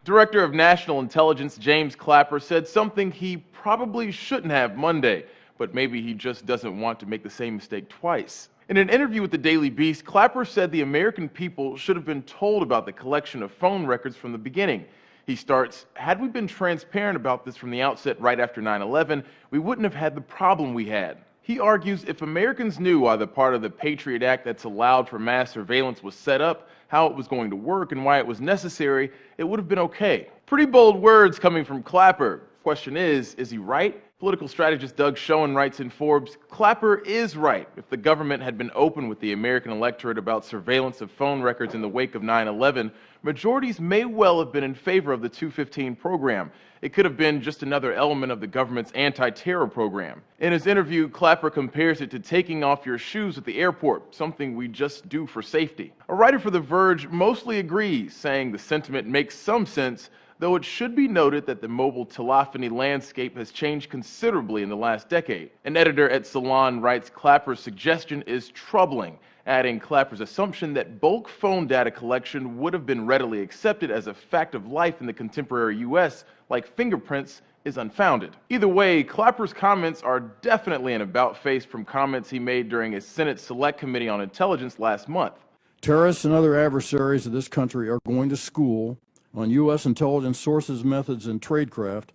Director of National Intelligence James Clapper said something he probably shouldn't have Monday, but maybe he just doesn't want to make the same mistake twice. In an interview with the Daily Beast, Clapper said the American people should have been told about the collection of phone records from the beginning. He starts, "Had we been transparent about this from the outset right after 9/11, we wouldn't have had the problem we had." He argues if Americans knew why the part of the Patriot Act that's allowed for mass surveillance was set up, how it was going to work, and why it was necessary, it would have been okay. Pretty bold words coming from Clapper. Question is he right? Political strategist Doug Schoen writes in Forbes, "Clapper is right. If the government had been open with the American electorate about surveillance of phone records in the wake of 9/11, majorities may well have been in favor of the 215 program. It could have been just another element of the government's anti-terror program." In his interview, Clapper compares it to taking off your shoes at the airport, something we just do for safety. A writer for The Verge mostly agrees, saying the sentiment makes some sense, though it should be noted that the mobile telephony landscape has changed considerably in the last decade. An editor at Salon writes Clapper's suggestion is troubling, adding Clapper's assumption that bulk phone data collection would have been readily accepted as a fact of life in the contemporary U.S., like fingerprints, is unfounded. Either way, Clapper's comments are definitely an about-face from comments he made during a Senate Select Committee on Intelligence last month. Terrorists and other adversaries of this country are going to school on U.S. intelligence sources, methods, and tradecraft,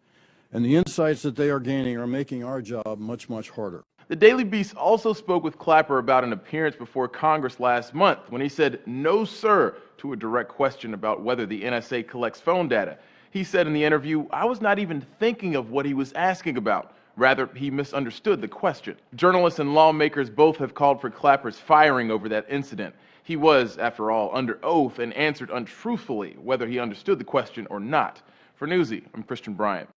and the insights that they are gaining are making our job much, much harder. The Daily Beast also spoke with Clapper about an appearance before Congress last month when he said, "No, sir," to a direct question about whether the NSA collects phone data. He said in the interview, "I was not even thinking of what he was asking about. Rather, he misunderstood the question." Journalists and lawmakers both have called for Clapper's firing over that incident. He was, after all, under oath and answered untruthfully whether he understood the question or not. For Newsy, I'm Christian Bryant.